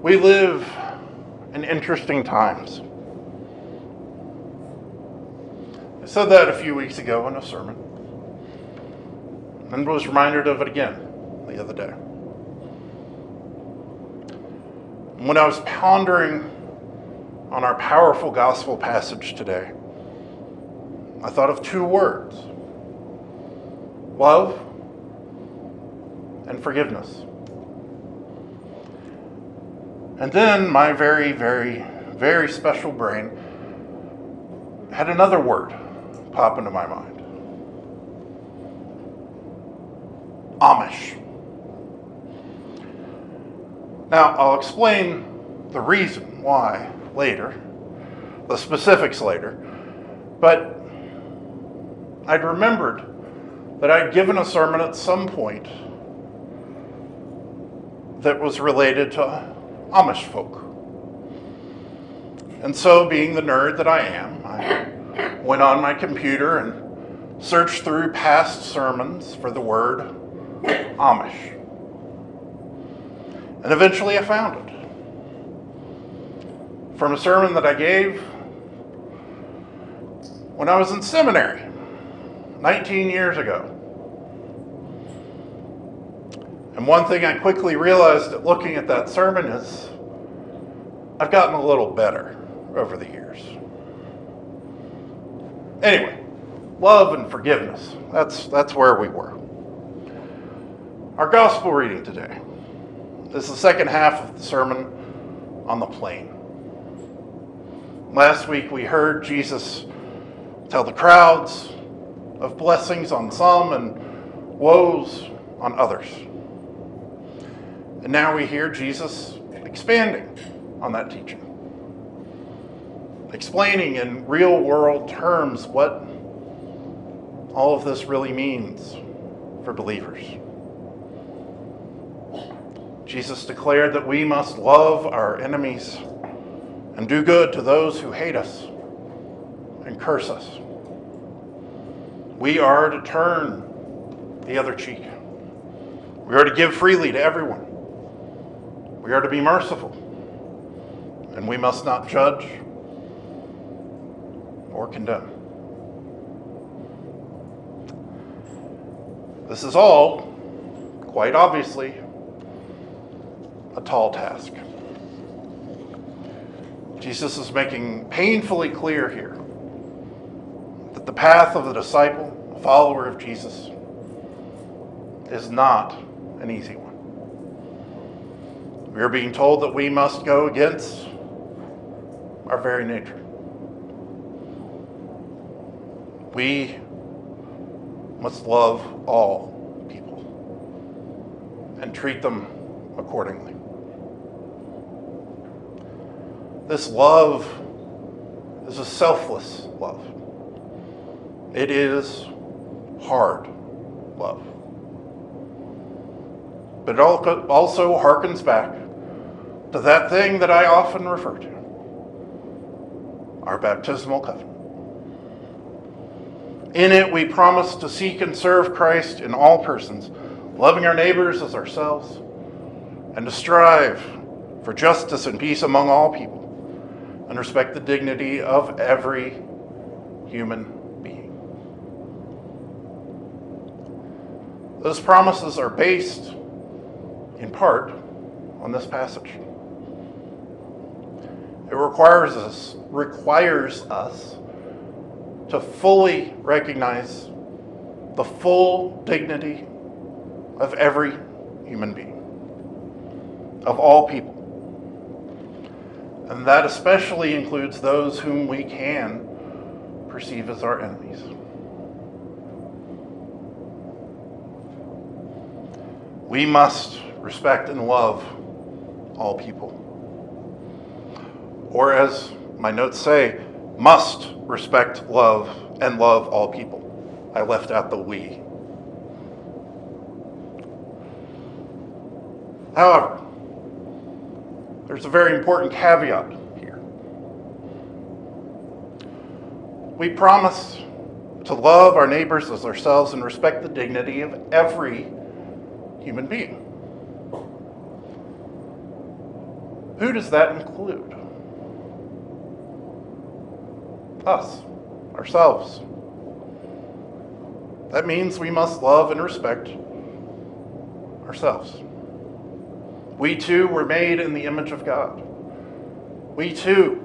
We live in interesting times. I said that a few weeks ago in a sermon, and was reminded of it again the other day. When I was pondering on our powerful gospel passage today, I thought of two words: love and forgiveness. And then my very, very, very special brain had another word pop into my mind: Amish. Now, I'll explain the reason why later, the specifics later, but I'd remembered that I'd given a sermon at some point that was related to Amish folk. And so, being the nerd that I am, I went on my computer and searched through past sermons for the word Amish. And eventually I found it. From a sermon that I gave when I was in seminary 19 years ago. And one thing I quickly realized at looking at that sermon is I've gotten a little better over the years. Anyway, love and forgiveness. That's where we were. Our gospel reading today is the second half of the sermon on the plain. Last week we heard Jesus tell the crowds of blessings on some and woes on others. And now we hear Jesus expanding on that teaching, explaining in real world terms what all of this really means for believers. Jesus declared that we must love our enemies and do good to those who hate us and curse us. We are to turn the other cheek. We are to give freely to everyone. We are to be merciful, and we must not judge or condemn. This is all, quite obviously, a tall task. Jesus is making painfully clear here that the path of the disciple, a follower of Jesus, is not an easy one. We are being told that we must go against our very nature. We must love all people and treat them accordingly. This love is a selfless love. It is hard love. But it also harkens back to that thing that I often refer to, our baptismal covenant. In it, we promise to seek and serve Christ in all persons, loving our neighbors as ourselves, and to strive for justice and peace among all people, and respect the dignity of every human being. Those promises are based, in part, on this passage. It requires us to fully recognize the full dignity of every human being, of all people. And that especially includes those whom we can perceive as our enemies. We must respect and love all people. Or as my notes say, must respect, love, and love all people. I left out the we. However, there's a very important caveat here. We promise to love our neighbors as ourselves and respect the dignity of every human being. Who does that include? Us, ourselves. That means we must love and respect ourselves. We too were made in the image of God. We too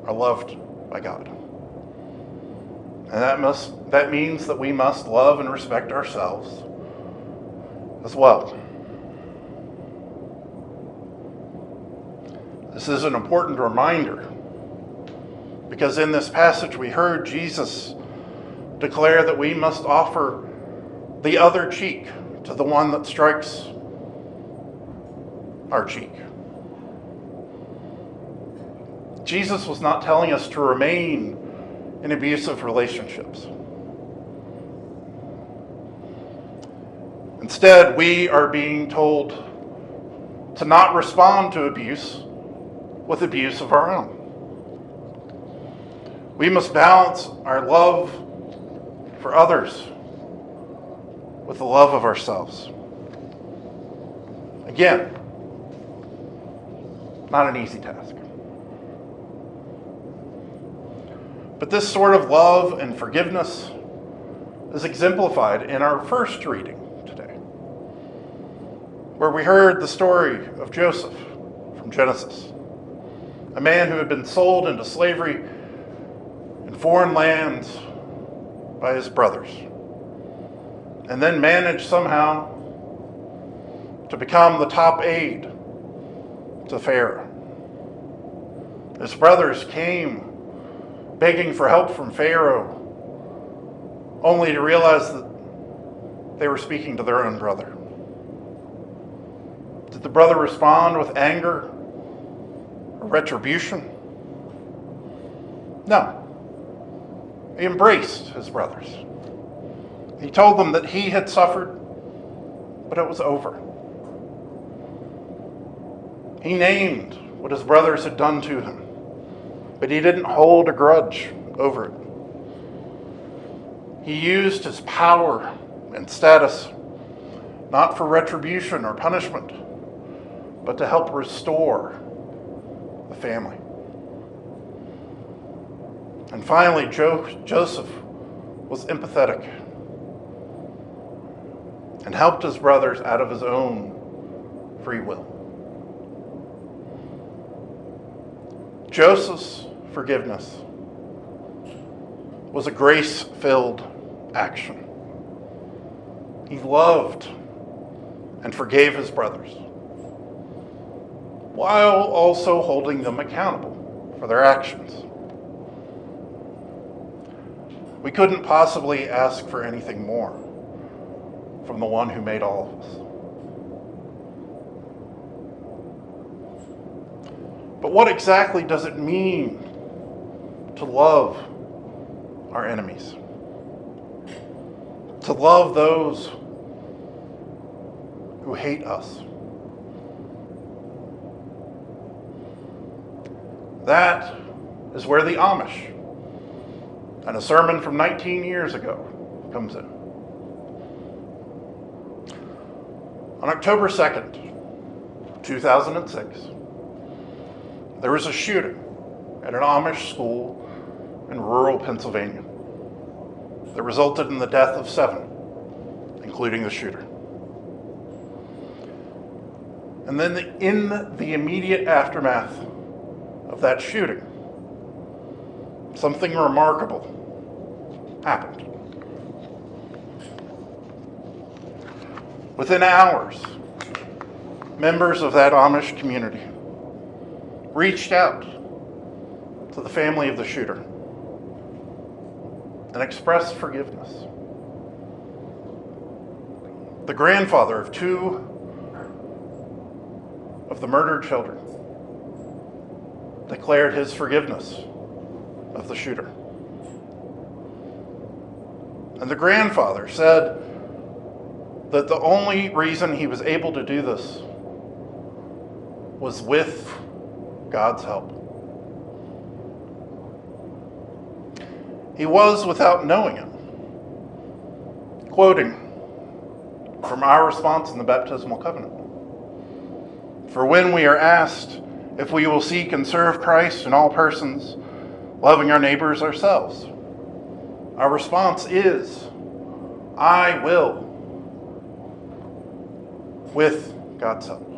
are loved by God. And that means that we must love and respect ourselves as well. This is an important reminder because in this passage we heard Jesus declare that we must offer the other cheek to the one that strikes our cheek. Jesus was not telling us to remain in abusive relationships. Instead, we are being told to not respond to abuse with abuse of our own. We must balance our love for others with the love of ourselves. Again, not an easy task. But this sort of love and forgiveness is exemplified in our first reading today, where we heard the story of Joseph from Genesis, a man who had been sold into slavery in foreign lands by his brothers, and then managed somehow to become the top aide to Pharaoh. His brothers came begging for help from Pharaoh, only to realize that they were speaking to their own brother. Did the brother respond with anger or retribution? No. He embraced his brothers. He told them that he had suffered, but it was over. He named what his brothers had done to him, but he didn't hold a grudge over it. He used his power and status not for retribution or punishment, but to help restore the family. And finally, Joseph was empathetic and helped his brothers out of his own free will. Joseph's forgiveness was a grace-filled action. He loved and forgave his brothers, while also holding them accountable for their actions. We couldn't possibly ask for anything more from the one who made all of us. But what exactly does it mean to love our enemies? To love those who hate us? That is where the Amish and a sermon from 19 years ago comes in. On October 2nd, 2006, there was a shooting at an Amish school in rural Pennsylvania that resulted in the death of 7, including the shooter. And then in the immediate aftermath of that shooting, something remarkable happened. Within hours, members of that Amish community reached out to the family of the shooter and expressed forgiveness. The grandfather of 2 of the murdered children declared his forgiveness of the shooter. And the grandfather said that the only reason he was able to do this was with God's help. He was, without knowing it, quoting from our response in the baptismal covenant. For when we are asked if we will seek and serve Christ in all persons, loving our neighbors ourselves, our response is, I will, with God's help.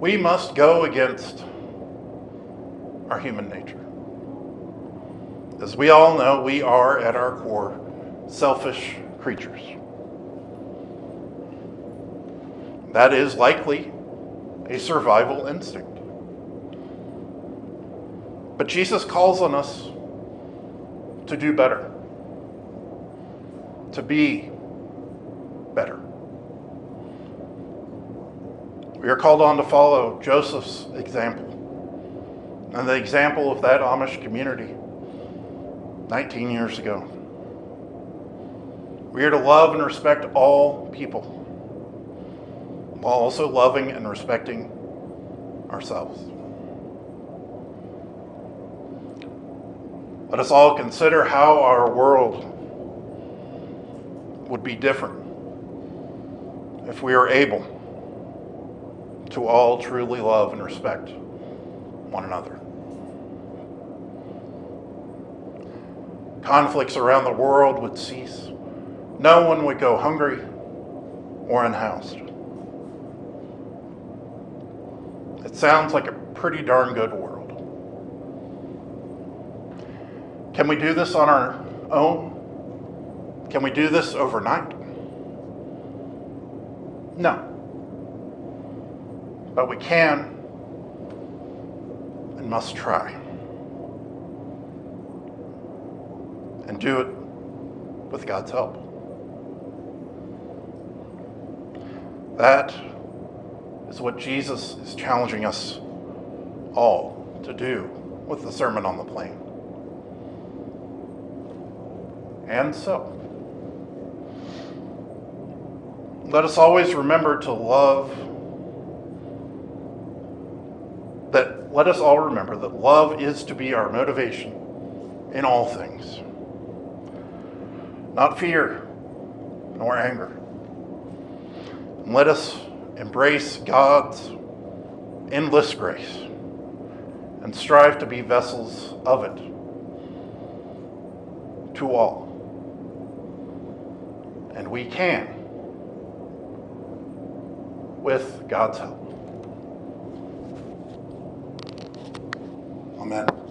We must go against our human nature. As we all know, we are, at our core, selfish creatures. That is likely a survival instinct. But Jesus calls on us to do better, to be better. We are called on to follow Joseph's example and the example of that Amish community 19 years ago. We are to love and respect all people while also loving and respecting ourselves. Let us all consider how our world would be different if we are able to all truly love and respect one another. Conflicts around the world would cease. No one would go hungry or unhoused. It sounds like a pretty darn good world. Can we do this on our own? Can we do this overnight? No. But we can and must try. And do it with God's help. That is what Jesus is challenging us all to do with the Sermon on the Plain. And so, let us always remember to love. Let us all remember that love is to be our motivation in all things. Not fear, nor anger. And let us embrace God's endless grace and strive to be vessels of it to all. And we can, with God's help. Amen.